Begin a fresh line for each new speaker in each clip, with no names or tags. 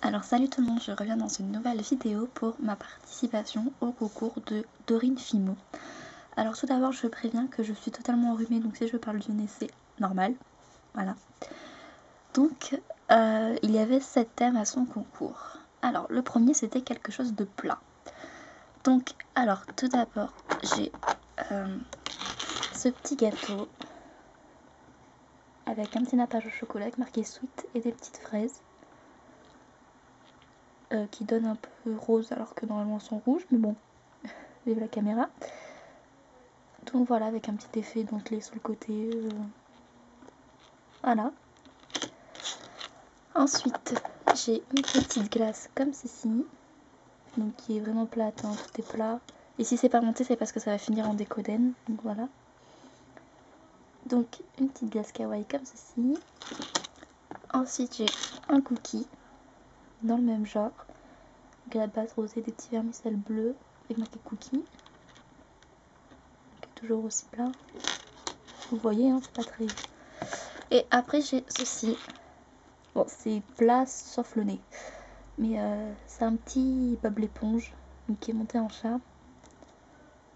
Alors salut tout le monde, je reviens dans une nouvelle vidéo pour ma participation au concours de Dorine Fimo. Alors tout d'abord je préviens que je suis totalement enrhumée, donc si je parle du nez c'est normal, voilà. Donc il y avait 7 thèmes à son concours. Alors le premier c'était quelque chose de plat. Donc alors tout d'abord j'ai ce petit gâteau avec un petit nappage au chocolat avec marqué sweet et des petites fraises. Qui donne un peu rose alors que normalement elles sont rouges, mais bon, vive la caméra. Donc voilà, avec un petit effet dentelé sur le côté, voilà. Ensuite j'ai une petite glace comme ceci, donc qui est vraiment plate, hein, tout est plat. Et si c'est pas monté c'est parce que ça va finir en décoden, donc voilà. Donc une petite glace kawaii comme ceci. Ensuite j'ai un cookie dans le même genre, avec la base rosée, des petits vermicelles bleus avec marqué cookie, qui est toujours aussi plat. Vous voyez, hein, c'est pas très... Et après j'ai ceci. Bon, c'est plat sauf le nez. Mais c'est un petit bob l'éponge qui est monté en charme.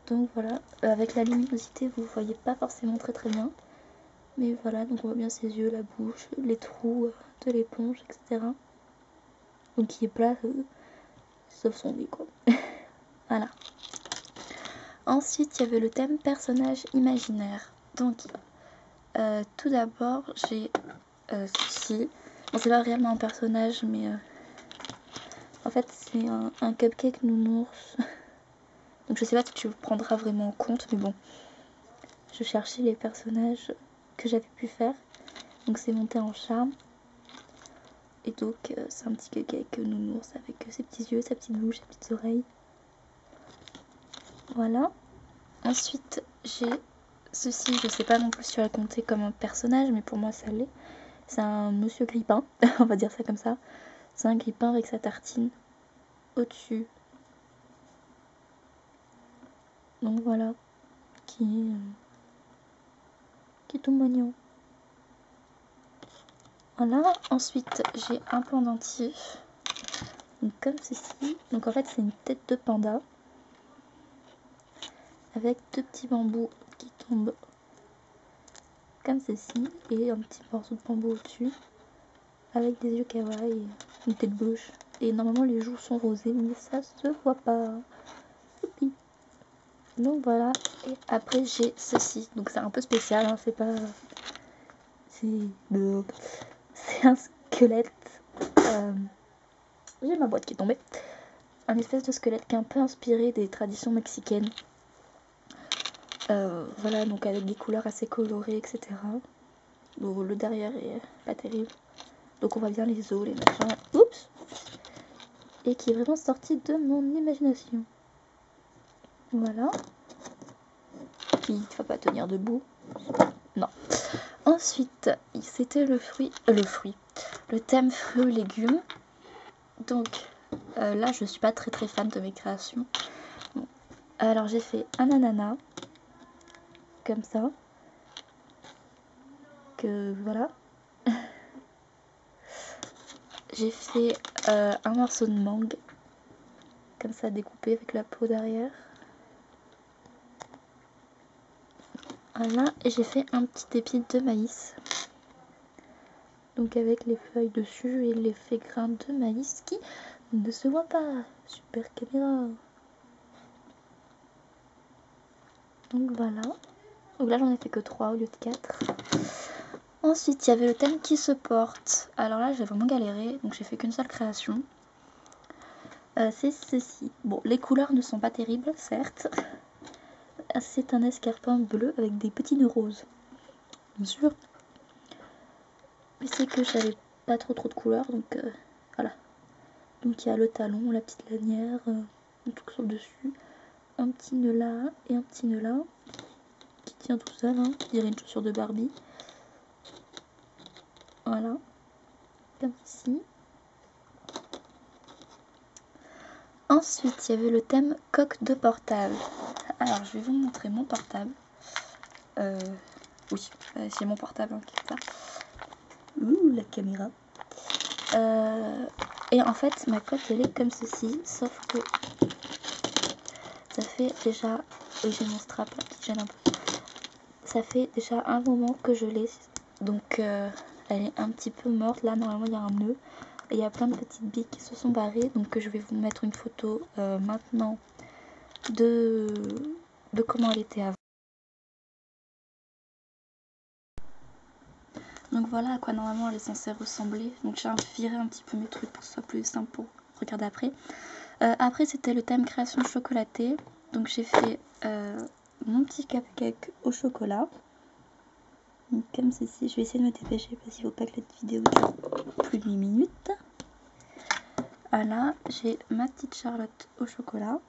Donc voilà, avec la luminosité vous voyez pas forcément très bien. Mais voilà, donc on voit bien ses yeux, la bouche, les trous de l'éponge, etc. Donc il est plat, sauf son nez quoi. Voilà. Ensuite il y avait le thème personnage imaginaire. Donc tout d'abord j'ai ceci. Bon, c'est pas réellement un personnage mais en fait c'est un cupcake nounours. Donc je sais pas si tu le prendras vraiment en compte, mais bon. Je cherchais les personnages que j'avais pu faire. Donc c'est monté en charme. Et donc c'est un petit cupcake nounours avec ses petits yeux, sa petite bouche, ses petites oreilles. Voilà. Ensuite j'ai ceci, je sais pas non plus si tu vas le compter comme un personnage, mais pour moi ça l'est. C'est un monsieur Grippin, on va dire ça comme ça. C'est un Grippin avec sa tartine au-dessus. Donc voilà, qui est tout mignon. Voilà, ensuite j'ai un pendentif, donc comme ceci. Donc en fait c'est une tête de panda avec deux petits bambous qui tombent comme ceci et un petit morceau de bambou au-dessus avec des yeux kawaii et une tête bouche. Et normalement les joues sont rosées mais ça se voit pas. Youpi. Donc voilà, et après j'ai ceci, donc c'est un peu spécial, hein, c'est pas... C'est un squelette. J'ai ma boîte qui est tombée. Un espèce de squelette qui est un peu inspiré des traditions mexicaines. Voilà, donc avec des couleurs assez colorées, etc. Bon, le derrière est pas terrible. Donc on voit bien les os, les machins. Oups! Et qui est vraiment sorti de mon imagination. Voilà. Il ne va pas tenir debout. Non. Ensuite, c'était le fruit. Le thème fruits et légumes. Donc là, je suis pas très fan de mes créations. Bon. Alors j'ai fait un ananas. Comme ça. Que voilà. J'ai fait un morceau de mangue. Comme ça, découpé avec la peau derrière. Voilà, et j'ai fait un petit épi de maïs. Donc avec les feuilles dessus et l'effet grain de maïs qui ne se voit pas. Super caméra. Donc voilà. Donc là j'en ai fait que 3 au lieu de 4. Ensuite il y avait le thème qui se porte. Alors là j'ai vraiment galéré, donc j'ai fait qu'une seule création. C'est ceci. Bon, les couleurs ne sont pas terribles, certes. C'est un escarpin bleu avec des petits nœuds roses. Bien sûr. Mais c'est que j'avais pas trop de couleurs, donc voilà. Donc il y a le talon, la petite lanière, un truc sur le dessus. Un petit nœud là et un petit nœud là. Qui tient tout seul, hein. Je dirais une chaussure de Barbie. Voilà. Comme ici. Ensuite, il y avait le thème coque de portable. Alors, je vais vous montrer mon portable. Oui, c'est mon portable hein, qui est là. Ouh, la caméra. Et en fait ma cote elle est comme ceci, sauf que ça fait déjà, j'ai mon strap là qui gêne un peu, ça fait déjà un moment que je l'ai, donc elle est un petit peu morte. Là normalement il y a un nœud et il y a plein de petites billes qui se sont barrées, donc je vais vous mettre une photo maintenant de comment elle était avant. Donc voilà à quoi normalement elle est censée ressembler. Donc j'ai viré un petit peu mes trucs pour que ce soit plus simple pour regarder après. Après c'était le thème création chocolatée. Donc j'ai fait mon petit cupcake au chocolat. Donc comme ceci, je vais essayer de me dépêcher parce qu'il ne faut pas que la vidéo dure plus de 8 minutes. Voilà, j'ai ma petite Charlotte au chocolat.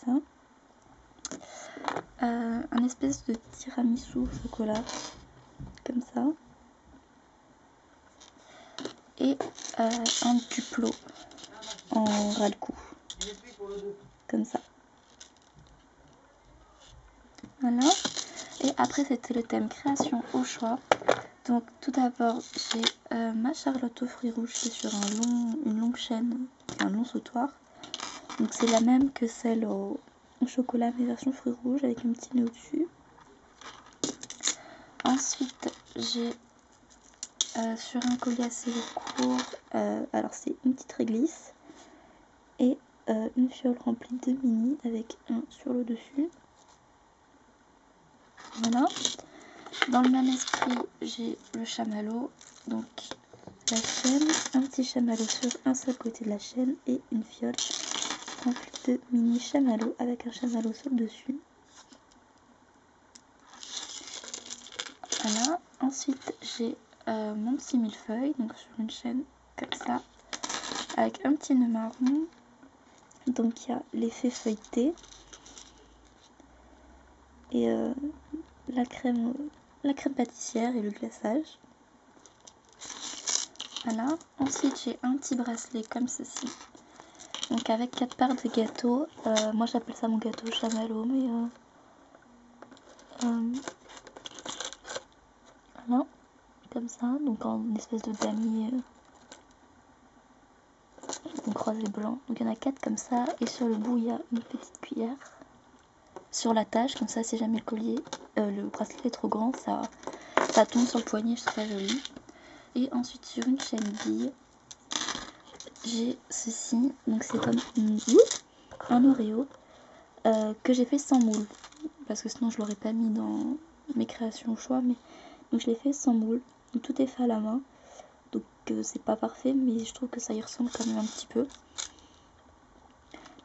Comme ça. Un espèce de tiramisu au chocolat. Comme ça. Et un duplo en ras le cou. Comme ça. Voilà. Et après c'était le thème création au choix. Donc tout d'abord j'ai ma Charlotte aux fruits rouges qui est sur une longue chaîne, un long sautoir. Donc c'est la même que celle au chocolat mais version fruits rouges avec un petit nœud au-dessus. Ensuite j'ai sur un collier assez court, alors c'est une petite réglisse et une fiole remplie de mini avec un sur le dessus. Voilà. Dans le même esprit, j'ai le chamallow, donc la chaîne, un petit chamallow sur un seul côté de la chaîne et une fiole remplie de mini chamallow avec un chamallow sur le dessus. Voilà. Ensuite, j'ai mon petit millefeuille, donc sur une chaîne comme ça, avec un petit nœud marron. Donc il y a l'effet feuilleté et la crème pâtissière et le glaçage. Voilà. Ensuite j'ai un petit bracelet comme ceci, donc avec 4 parts de gâteau. Moi j'appelle ça mon gâteau chamallow, mais voilà, comme ça, donc en espèce de damier donc rose et blanc. Donc il y en a 4 comme ça, et sur le bout il y a une petite cuillère sur l'attache, comme ça si jamais le collier, le bracelet est trop grand, ça tombe sur le poignet, je trouve ça joli. Et ensuite sur une chaîne bille, j'ai ceci, donc c'est comme un Oreo que j'ai fait sans moule, parce que sinon je l'aurais pas mis dans mes créations au choix, mais donc je l'ai fait sans moule, donc tout est fait à la main, donc c'est pas parfait, mais je trouve que ça y ressemble quand même un petit peu.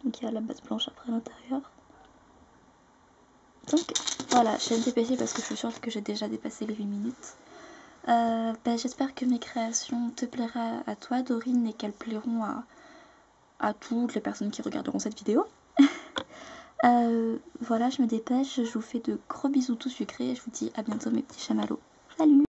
Donc il y a la base blanche après à l'intérieur. Donc voilà, je vais me dépêcher parce que je suis sûre que j'ai déjà dépassé les 8 minutes. J'espère que mes créations te plairont à toi Dorine et qu'elles plairont à toutes les personnes qui regarderont cette vidéo. Voilà, je me dépêche, je vous fais de gros bisous tout sucrés et je vous dis à bientôt mes petits chamallows. Salut!